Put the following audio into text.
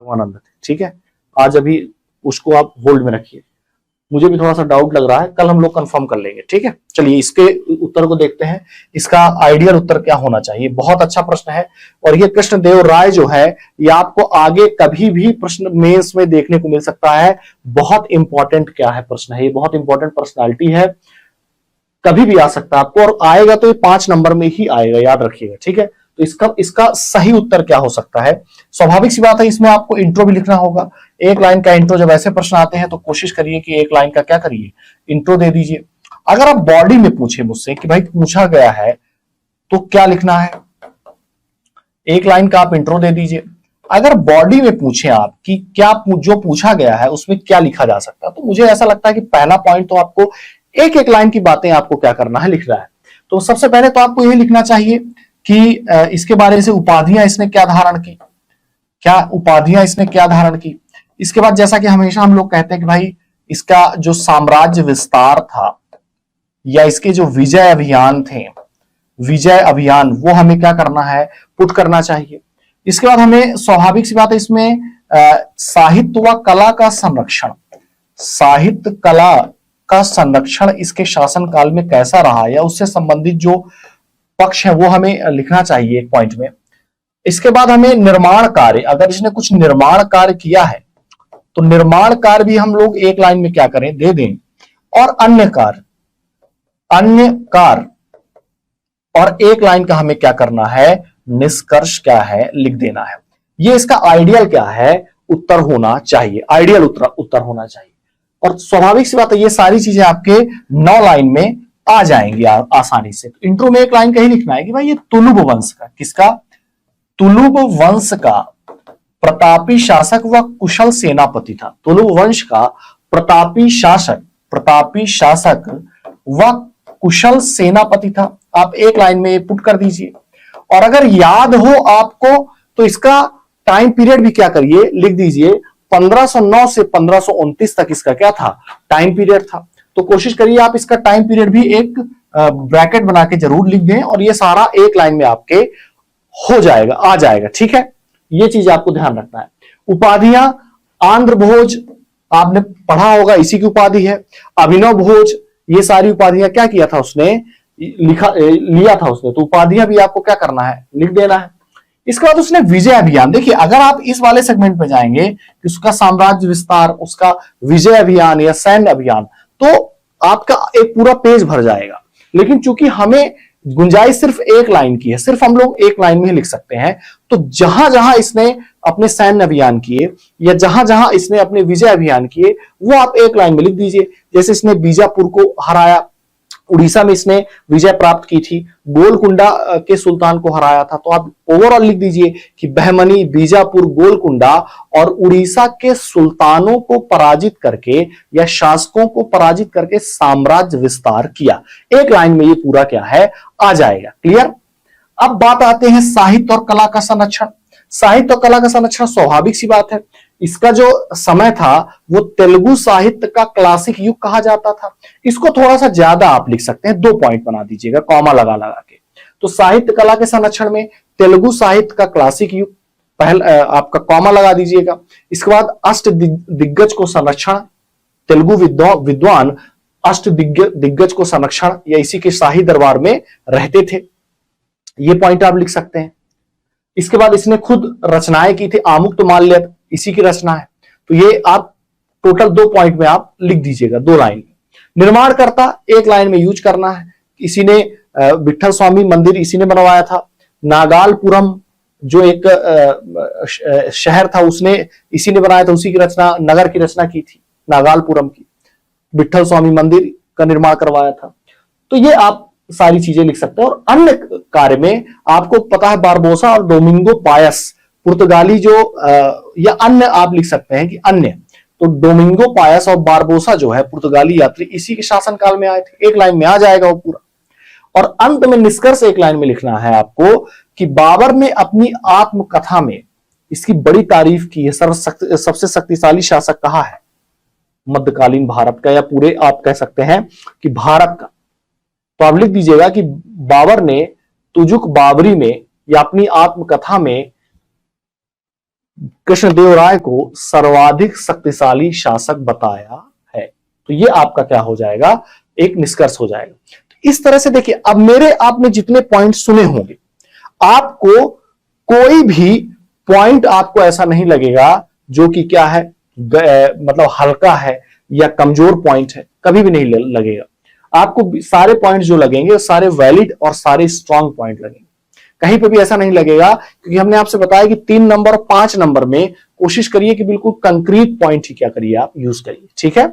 आनंद थे। ठीक है, आज अभी उसको आप होल्ड में रखिए, मुझे भी थोड़ा सा डाउट लग रहा है, कल हम लोग कंफर्म कर लेंगे। ठीक है, चलिए इसके उत्तर को देखते हैं, इसका आइडियल उत्तर क्या होना चाहिए। बहुत अच्छा प्रश्न है, और ये कृष्णदेव राय जो है ये आपको आगे कभी भी प्रश्न मेंस में देखने को मिल सकता है। बहुत इंपॉर्टेंट क्या है प्रश्न है, ये बहुत इंपॉर्टेंट पर्सनालिटी है, कभी भी आ सकता है आपको, और आएगा तो ये 5 नंबर में ही आएगा, याद रखिएगा। ठीक है, तो इसका सही उत्तर क्या हो सकता है। स्वाभाविक सी बात है, इसमें आपको इंट्रो भी लिखना होगा। एक लाइन का इंट्रो, जब ऐसे प्रश्न आते हैं तो कोशिश करिए कि एक लाइन का क्या करिए, इंट्रो दे दीजिए। अगर आप बॉडी में पूछे मुझसे कि भाई पूछा गया है तो क्या लिखना है, एक लाइन का आप इंट्रो दे दीजिए। अगर बॉडी में पूछे आप कि क्या जो पूछा गया है उसमें क्या लिखा जा सकता है, तो मुझे ऐसा लगता है कि पहला पॉइंट तो आपको एक एक लाइन की बातें आपको क्या करना है, लिखना है। तो सबसे पहले तो आपको यह लिखना चाहिए कि इसके बारे से उपाधियां इसने क्या धारण की, क्या उपाधियां इसने क्या धारण की। इसके बाद जैसा कि हमेशा हम लोग कहते हैं कि भाई इसका जो साम्राज्य विस्तार था या इसके जो विजय अभियान थे, विजय अभियान, वो हमें क्या करना है, पुट करना चाहिए। इसके बाद हमें स्वाभाविक सी बात है इसमें साहित्य व कला का संरक्षण, साहित्य कला का संरक्षण इसके शासनकाल में कैसा रहा या उससे संबंधित जो पक्ष है वो हमें लिखना चाहिए एक पॉइंट में। इसके बाद हमें निर्माण कार्य, अगर इसने कुछ निर्माण कार्य किया है तो निर्माण कार्य भी हम लोग एक लाइन में क्या करें, दे दें। और अन्य कार्य, अन्य कार्य, और एक लाइन का हमें क्या करना है, निष्कर्ष क्या है, लिख देना है। ये इसका आइडियल क्या है, उत्तर होना चाहिए, आइडियल उत्तर होना चाहिए। और स्वाभाविक सी बात है ये सारी चीजें आपके 9 लाइन में आ जाएंगी आसानी से। तो इंट्रो में एक लाइन का ही लिखना है कि भाई ये तुलुब वंश का, किसका, तुलुब वंश का प्रतापी शासक व कुशल सेनापति था। तुलुब वंश का प्रतापी शासक व कुशल सेनापति था। आप एक लाइन में पुट कर दीजिए। और अगर याद हो आपको तो इसका टाइम पीरियड भी क्या करिए, लिख दीजिए। 1509 से 1529 तक इसका क्या था, टाइम पीरियड था। तो कोशिश करिए आप इसका टाइम पीरियड भी एक ब्रैकेट बना के जरूर लिख दें, और ये सारा एक लाइन में आपके हो जाएगा, आ जाएगा। ठीक है, ये चीज आपको ध्यान रखना है। उपाधियां, आंध्र भोज आपने पढ़ा होगा, इसी की उपाधि है। अभिनव भोज, ये सारी उपाधियां क्या किया था उसने, लिया था उसने। तो उपाधियां भी आपको क्या करना है, लिख देना है। इसके बाद उसने विजय अभियान, देखिए अगर आप इस वाले सेगमेंट में जाएंगे कि उसका साम्राज्य विस्तार, उसका विजय अभियान या सैन्य अभियान, तो आपका एक पूरा पेज भर जाएगा। लेकिन चूंकि हमें गुंजाइश सिर्फ एक लाइन की है, सिर्फ हम लोग एक लाइन में ही लिख सकते हैं, तो जहां जहां इसने अपने सैन्य अभियान किए या जहां जहां इसने अपने विजय अभियान किए वो आप एक लाइन में लिख दीजिए। जैसे इसने बीजापुर को हराया, उड़ीसा में इसने विजय प्राप्त की थी, गोलकुंडा के सुल्तान को हराया था, तो आप ओवरऑल लिख दीजिए कि बहमनी, बीजापुर, गोलकुंडा और उड़ीसा के सुल्तानों को पराजित करके या शासकों को पराजित करके साम्राज्य विस्तार किया। एक लाइन में ये पूरा क्या है, आ जाएगा। क्लियर। अब बात आते हैं साहित्य और कला का संरक्षण। साहित्य और कला का संरक्षण स्वाभाविक सी बात है, इसका जो समय था वो तेलुगु साहित्य का क्लासिक युग कहा जाता था। इसको थोड़ा सा ज्यादा आप लिख सकते हैं, 2 पॉइंट बना दीजिएगा कॉमा लगा लगा के। तो साहित्य कला के संरक्षण में तेलुगु साहित्य का क्लासिक युग, पहले आपका कॉमा लगा दीजिएगा। इसके बाद अष्ट दिग्गज को संरक्षण, तेलुगु विद्वान अष्ट दिग्गज को संरक्षण या इसी के शाही दरबार में रहते थे, ये पॉइंट आप लिख सकते हैं। इसके बाद इसने खुद रचनाएं की थी, आमुक्तमाल्यद इसी की रचना है, तो ये आप टोटल 2 पॉइंट में आप लिख दीजिएगा, 2 लाइन में। निर्माणकर्ता एक लाइन में यूज करना है, इसी ने विठल स्वामी मंदिर इसी ने बनवाया था। नागालपुरम जो एक शहर था उसने इसी ने बनाया था, उसी की रचना, नगर की रचना की थी नागालपुरम की। विठल स्वामी मंदिर का निर्माण करवाया था। तो ये आप सारी चीजें लिख सकते हैं। और अन्य कार्य में आपको पता है बारबोसा और डोमिंगो पायस पुर्तगाली जो या अन्य आप लिख सकते हैं कि अन्य, तो डोमिंगो पायस और बारबोसा जो है पुर्तगाली यात्री इसी के शासनकाल में आए थे। एक लाइन में आ जाएगा वो पूरा। और अंत में निष्कर्ष एक लाइन में लिखना है आपको कि बाबर ने अपनी आत्मकथा में इसकी बड़ी तारीफ की है, सबसे शक्तिशाली शासक कहा है मध्यकालीन भारत का, या पूरे आप कह सकते हैं कि भारत का। तो आप लिख दीजिएगा कि बाबर ने तुजुक बाबरी में या अपनी आत्मकथा में कृष्णदेव राय को सर्वाधिक शक्तिशाली शासक बताया है। तो ये आपका क्या हो जाएगा, एक निष्कर्ष हो जाएगा। तो इस तरह से देखिए, अब मेरे आपने जितने पॉइंट सुने होंगे, आपको कोई भी पॉइंट आपको ऐसा नहीं लगेगा जो कि क्या है, मतलब हल्का है या कमजोर पॉइंट है, कभी भी नहीं लगेगा। आपको सारे पॉइंट जो लगेंगे सारे वैलिड और सारे स्ट्रांग पॉइंट लगेंगे, कहीं पे भी ऐसा नहीं लगेगा। क्योंकि हमने आपसे बताया कि 3 नंबर और 5 नंबर में कोशिश करिए कि बिल्कुल कंक्रीट पॉइंट ही क्या करिए, आप यूज करिए, ठीक है।